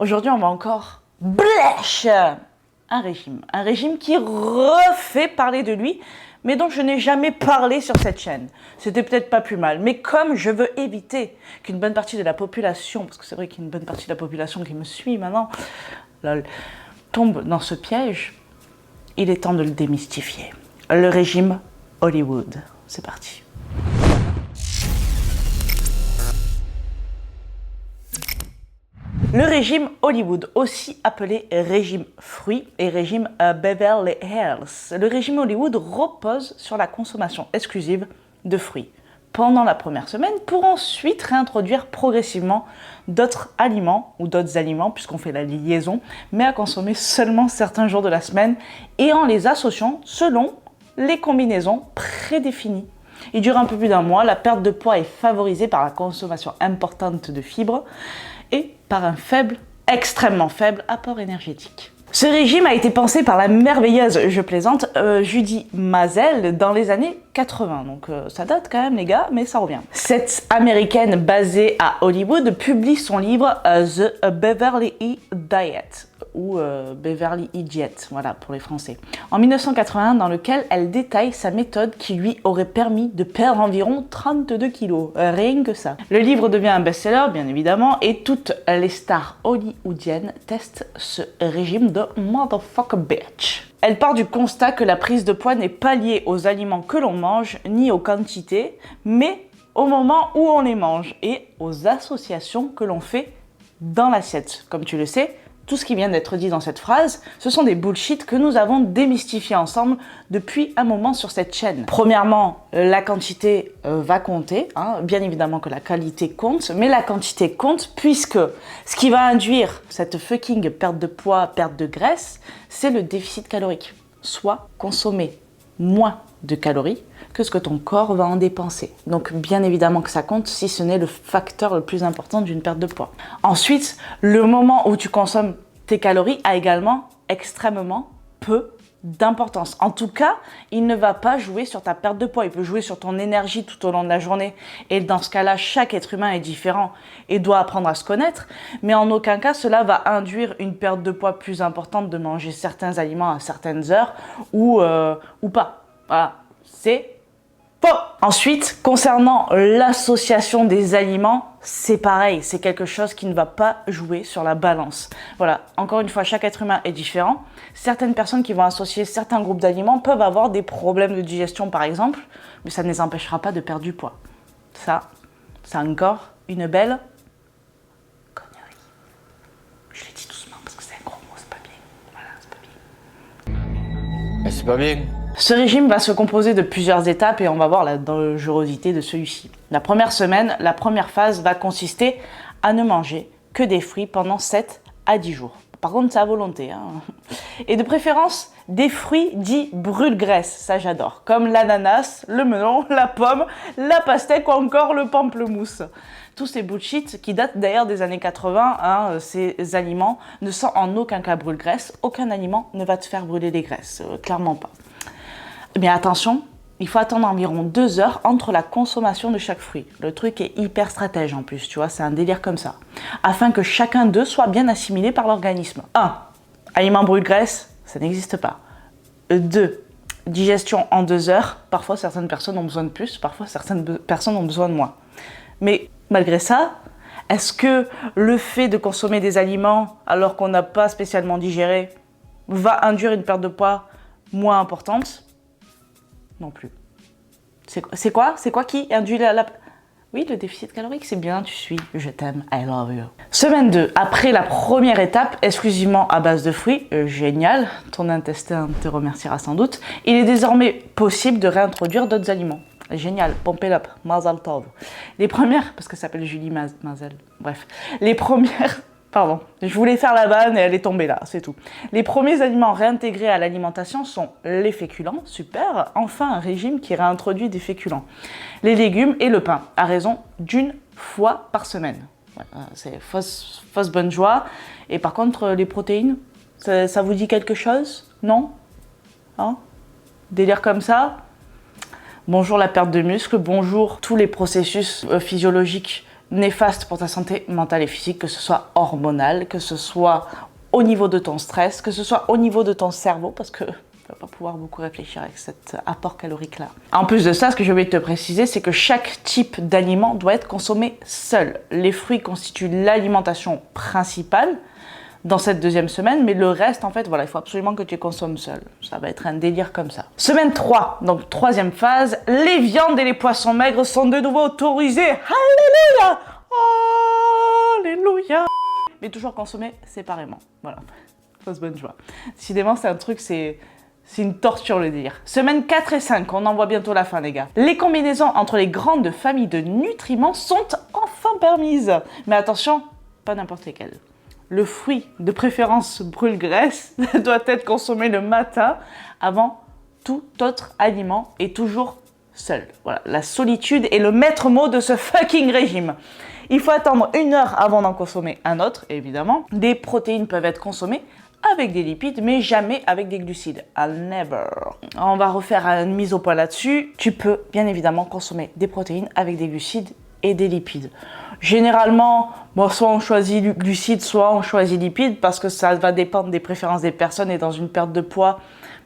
Aujourd'hui, on va encore blèche un régime qui refait parler de lui, mais dont je n'ai jamais parlé sur cette chaîne. C'était peut-être pas plus mal, mais comme je veux éviter qu'une bonne partie de la population, parce que c'est vrai qu'il y a une bonne partie de la population qui me suit maintenant, tombe dans ce piège, il est temps de le démystifier. Le régime Hollywood. C'est parti. Le régime Hollywood, aussi appelé régime fruits et régime Beverly Hills. Le régime Hollywood repose sur la consommation exclusive de fruits pendant la première semaine pour ensuite réintroduire progressivement d'autres aliments ou d'autres aliments puisqu'on fait la liaison, mais à consommer seulement certains jours de la semaine et en les associant selon les combinaisons prédéfinies. Il dure un peu plus d'un mois, la perte de poids est favorisée par la consommation importante de fibres et par un faible, extrêmement faible apport énergétique. Ce régime a été pensé par la merveilleuse, je plaisante, Judy Mazel dans les années 80. Donc ça date quand même les gars, mais ça revient. Cette américaine basée à Hollywood publie son livre The Beverly Hills Diet ou Beverly Hills Diet, voilà pour les Français, en 1981, dans lequel elle détaille sa méthode qui lui aurait permis de perdre environ 32 kilos, rien que ça. Le livre devient un best-seller, bien évidemment, et toutes les stars hollywoodiennes testent ce régime de motherfucker bitch. Elle part du constat que la prise de poids n'est pas liée aux aliments que l'on mange, ni aux quantités, mais au moment où on les mange et aux associations que l'on fait dans l'assiette. Comme tu le sais, tout ce qui vient d'être dit dans cette phrase, ce sont des bullshit que nous avons démystifiés ensemble depuis un moment sur cette chaîne. Premièrement, la quantité va compter, hein. Bien évidemment que la qualité compte, mais la quantité compte puisque ce qui va induire cette fucking perte de poids, perte de graisse, c'est le déficit calorique. Soit consommer moins de calories que ce que ton corps va en dépenser. Donc bien évidemment que ça compte si ce n'est le facteur le plus important d'une perte de poids. Ensuite, le moment où tu consommes tes calories a également extrêmement peu d'importance. En tout cas, il ne va pas jouer sur ta perte de poids, il peut jouer sur ton énergie tout au long de la journée. Et dans ce cas-là, chaque être humain est différent et doit apprendre à se connaître, mais en aucun cas cela va induire une perte de poids plus importante de manger certains aliments à certaines heures ou pas. Voilà, c'est faux. Ensuite, concernant l'association des aliments, c'est pareil, c'est quelque chose qui ne va pas jouer sur la balance. Voilà, encore une fois, chaque être humain est différent. Certaines personnes qui vont associer certains groupes d'aliments peuvent avoir des problèmes de digestion par exemple, mais ça ne les empêchera pas de perdre du poids. Ça, c'est encore une belle connerie. Je l'ai dit doucement parce que c'est un gros mot, c'est pas bien. Voilà, c'est pas bien. Mais c'est pas bien. Ce régime va se composer de plusieurs étapes et on va voir la dangerosité de celui-ci. La première semaine, la première phase va consister à ne manger que des fruits pendant 7 à 10 jours. Par contre, c'est à volonté. Hein. Et de préférence, des fruits dits brûle-graisse, ça j'adore. Comme l'ananas, le melon, la pomme, la pastèque ou encore le pamplemousse. Tous ces bullshit qui datent d'ailleurs des années 80, hein, ces aliments ne sont en aucun cas brûle-graisse. Aucun aliment ne va te faire brûler des graisses, clairement pas. Mais attention, il faut attendre environ 2 heures entre la consommation de chaque fruit. Le truc est hyper stratège en plus, tu vois, c'est un délire comme ça. Afin que chacun d'eux soit bien assimilé par l'organisme. 1. Aliment brûle-graisse, ça n'existe pas. 2. Digestion en 2 heures. Parfois, certaines personnes ont besoin de plus, parfois, certaines personnes ont besoin de moins. Mais malgré ça, est-ce que le fait de consommer des aliments alors qu'on n'a pas spécialement digéré va induire une perte de poids moins importante ? Non plus. C'est quoi qui induit la... Oui, le déficit calorique, c'est bien, tu suis, je t'aime, I love you. Semaine 2, après la première étape, exclusivement à base de fruits, génial, ton intestin te remerciera sans doute, il est désormais possible de réintroduire d'autres aliments. Génial, pump it up, Mazel Tov. Les premières, parce que ça s'appelle Julie Mazel, bref, les premières... Pardon, je voulais faire la vanne et elle est tombée là, c'est tout. Les premiers aliments réintégrés à l'alimentation sont les féculents, super, enfin un régime qui réintroduit des féculents. Les légumes et le pain, à raison d'1 fois par semaine. Ouais, c'est fausse bonne joie. Et par contre, les protéines, ça vous dit quelque chose? Non? Hein? Délire comme ça? Bonjour la perte de muscle, bonjour tous les processus physiologiques néfaste pour ta santé mentale et physique, que ce soit hormonal, que ce soit au niveau de ton stress, que ce soit au niveau de ton cerveau, parce que tu vas pas pouvoir beaucoup réfléchir avec cet apport calorique-là. En plus de ça, ce que je vais te préciser, c'est que chaque type d'aliment doit être consommé seul. Les fruits constituent l'alimentation principale dans cette deuxième semaine, mais le reste, en fait, voilà, il faut absolument que tu les consommes seul. Ça va être un délire comme ça. Semaine 3, donc troisième phase, les viandes et les poissons maigres sont de nouveau autorisés. Alléluia! Alléluia! Mais toujours consommés séparément. Voilà, fausse bonne joie. Décidément, c'est un truc, c'est une torture le délire. Semaine 4 et 5, on en voit bientôt la fin, les gars. Les combinaisons entre les grandes familles de nutriments sont enfin permises. Mais attention, pas n'importe lesquelles. Le fruit, de préférence brûle-graisse, doit être consommé le matin avant tout autre aliment et toujours seul. Voilà, la solitude est le maître mot de ce fucking régime. Il faut attendre 1 heure avant d'en consommer un autre, évidemment. Des protéines peuvent être consommées avec des lipides, mais jamais avec des glucides. I'll never. On va refaire une mise au point là-dessus. Tu peux bien évidemment consommer des protéines avec des glucides et des lipides. Généralement, bon, soit on choisit glucides, soit on choisit lipides, parce que ça va dépendre des préférences des personnes, et dans une perte de poids,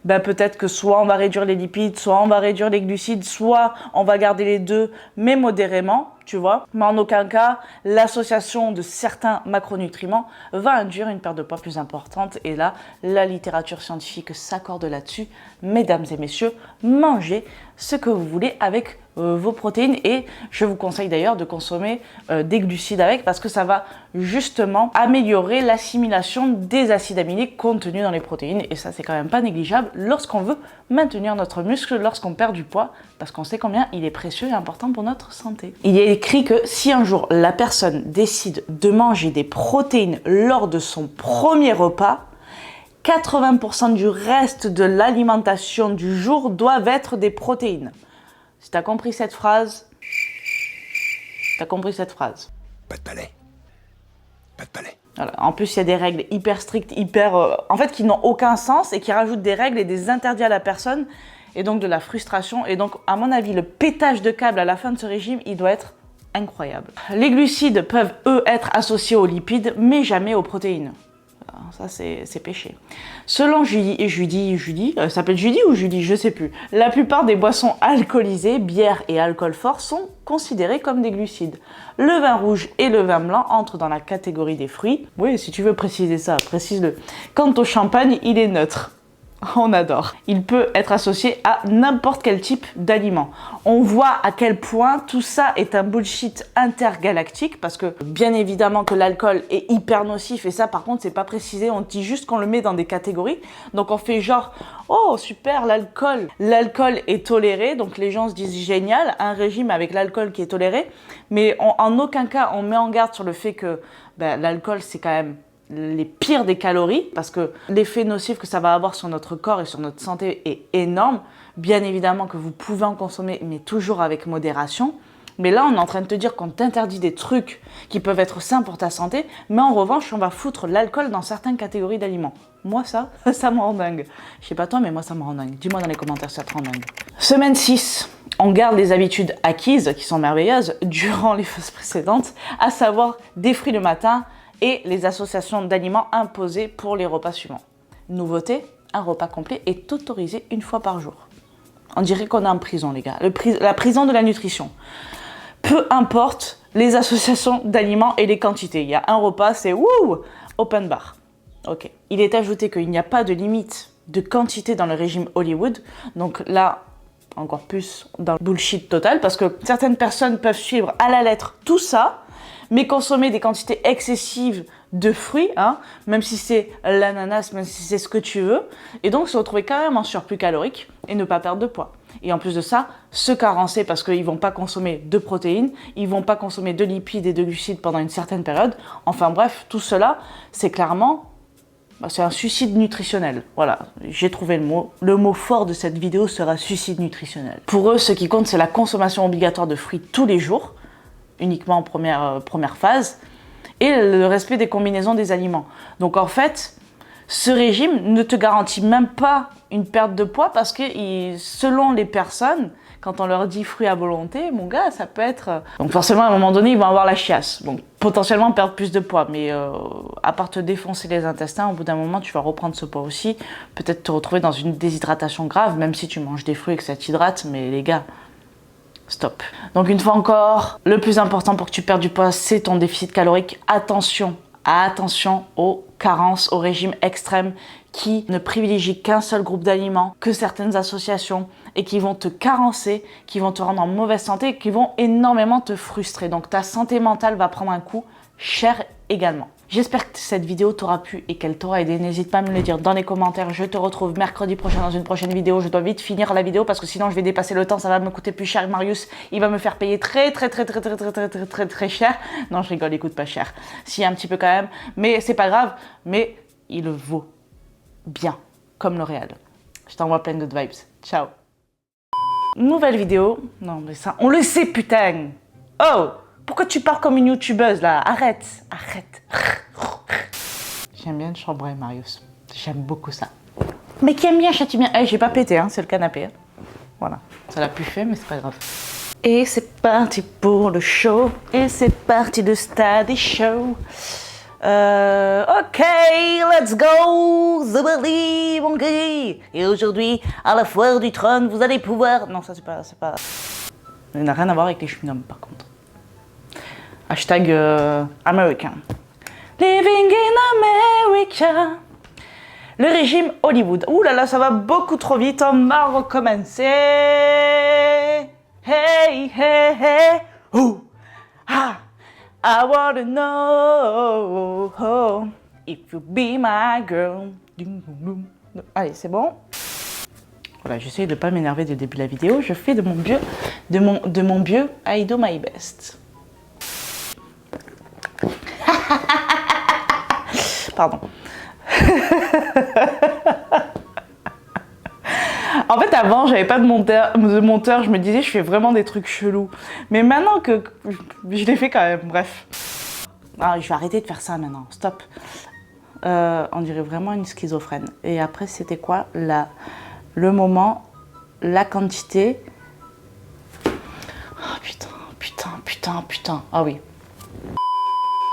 ben peut-être que soit on va réduire les lipides, soit on va réduire les glucides, soit on va garder les deux, mais modérément, tu vois. Mais en aucun cas, l'association de certains macronutriments va induire une perte de poids plus importante. Et là, la littérature scientifique s'accorde là-dessus. Mesdames et messieurs, mangez ce que vous voulez avec vos protéines, et je vous conseille d'ailleurs de consommer des glucides avec, parce que ça va justement améliorer l'assimilation des acides aminés contenus dans les protéines, et ça c'est quand même pas négligeable lorsqu'on veut maintenir notre muscle, lorsqu'on perd du poids, parce qu'on sait combien il est précieux et important pour notre santé. Il est écrit que si un jour la personne décide de manger des protéines lors de son premier repas, 80% du reste de l'alimentation du jour doivent être des protéines. Si tu as compris cette phrase, t'as compris cette phrase. Pas de palais. Pas de palais. Voilà. En plus, il y a des règles hyper strictes, en fait, qui n'ont aucun sens et qui rajoutent des règles et des interdits à la personne, et donc de la frustration. Et donc, à mon avis, le pétage de câble à la fin de ce régime, il doit être incroyable. Les glucides peuvent, eux, être associés aux lipides, mais jamais aux protéines. Ça, c'est péché. Selon Judy, ça s'appelle Judy ou Judy, je sais plus. La plupart des boissons alcoolisées, bière et alcool fort, sont considérées comme des glucides. Le vin rouge et le vin blanc entrent dans la catégorie des fruits. Oui, si tu veux préciser ça, précise-le. Quant au champagne, il est neutre. On adore. Il peut être associé à n'importe quel type d'aliment. On voit à quel point tout ça est un bullshit intergalactique, parce que bien évidemment que l'alcool est hyper nocif, et ça par contre c'est pas précisé, on dit juste qu'on le met dans des catégories. Donc on fait genre, oh super, l'alcool est toléré, donc les gens se disent génial, un régime avec l'alcool qui est toléré, mais en aucun cas on met en garde sur le fait que l'alcool c'est quand même les pires des calories, parce que l'effet nocif que ça va avoir sur notre corps et sur notre santé est énorme. Bien évidemment que vous pouvez en consommer, mais toujours avec modération. Mais là, on est en train de te dire qu'on t'interdit des trucs qui peuvent être sains pour ta santé, mais en revanche, on va foutre l'alcool dans certaines catégories d'aliments. Moi, ça me rend dingue. Je sais pas toi, mais moi, ça me rend dingue. Dis-moi dans les commentaires si ça te rend dingue. Semaine 6. On garde les habitudes acquises, qui sont merveilleuses, durant les phases précédentes, à savoir des fruits le matin, et les associations d'aliments imposées pour les repas suivants. Nouveauté, un repas complet est autorisé 1 fois par jour. On dirait qu'on est en prison, les gars. La prison de la nutrition. Peu importe les associations d'aliments et les quantités. Il y a un repas, c'est wouh, open bar. Ok. Il est ajouté qu'il n'y a pas de limite de quantité dans le régime Hollywood. Donc là, encore plus dans le bullshit total, parce que certaines personnes peuvent suivre à la lettre tout ça, mais consommer des quantités excessives de fruits, même si c'est l'ananas, même si c'est ce que tu veux, et donc se retrouver quand même en surplus calorique et ne pas perdre de poids. Et en plus de ça, se carencer parce qu'ils ne vont pas consommer de protéines, ils ne vont pas consommer de lipides et de glucides pendant une certaine période. Enfin bref, tout cela, c'est clairement, c'est un suicide nutritionnel. Voilà, j'ai trouvé le mot. Le mot fort de cette vidéo sera suicide nutritionnel. Pour eux, ce qui compte, c'est la consommation obligatoire de fruits tous les jours, uniquement en première phase, et le respect des combinaisons des aliments. Donc en fait, ce régime ne te garantit même pas une perte de poids, parce que selon les personnes, quand on leur dit fruits à volonté, mon gars, ça peut être... Donc forcément, à un moment donné, ils vont avoir la chiasse. Donc potentiellement perdre plus de poids. Mais à part te défoncer les intestins, au bout d'un moment, tu vas reprendre ce poids aussi. Peut-être te retrouver dans une déshydratation grave, même si tu manges des fruits et que ça t'hydrate. Mais les gars, stop. Donc une fois encore, le plus important pour que tu perdes du poids, c'est ton déficit calorique. Attention aux carences, aux régimes extrêmes qui ne privilégient qu'un seul groupe d'aliments, que certaines associations, et qui vont te carencer, qui vont te rendre en mauvaise santé, et qui vont énormément te frustrer. Donc ta santé mentale va prendre un coup cher également. J'espère que cette vidéo t'aura plu et qu'elle t'aura aidé. N'hésite pas à me le dire dans les commentaires. Je te retrouve mercredi prochain dans une prochaine vidéo. Je dois vite finir la vidéo parce que sinon je vais dépasser le temps. Ça va me coûter plus cher. Marius, il va me faire payer très cher. Non, je rigole, il coûte pas cher. Si, un petit peu quand même. Mais c'est pas grave. Mais il le vaut bien. Comme le réel. Je t'envoie plein de vibes. Ciao. Nouvelle vidéo. Non, mais ça, on le sait, putain. Oh! Pourquoi tu parles comme une youtubeuse là? Arrête. J'aime bien te chambrer, Marius. J'aime beaucoup ça. Mais qui aime bien châtie bien. Hey, j'ai pas pété, hein, c'est le canapé. Hein. Voilà. Ça l'a plus fait, mais c'est pas grave. Et c'est parti pour le show. Et c'est parti le stade des shows. Ok, let's go, Zobali, mon gars. Et aujourd'hui, à la foire du trône, vous allez pouvoir... Non, ça c'est pas... Ça n'a rien à voir avec les chewing-gums, par contre. Hashtag American. Living in America. Le régime Hollywood. Ouh là là, ça va beaucoup trop vite. On va recommencer. Hey, hey, hey. Ooh. Ah. I wanna know if you be my girl. Allez, c'est bon. Voilà, j'essaie de ne pas m'énerver dès le début de la vidéo. Je fais de mon mieux, I do my best. Pardon. En fait, avant, j'avais pas de monteur, je me disais, je fais vraiment des trucs chelous. Mais maintenant que je les fais quand même, bref. Ah, je vais arrêter de faire ça maintenant, stop. On dirait vraiment une schizophrène. Et après, c'était quoi? Le moment, la quantité. Oh putain. Ah oui.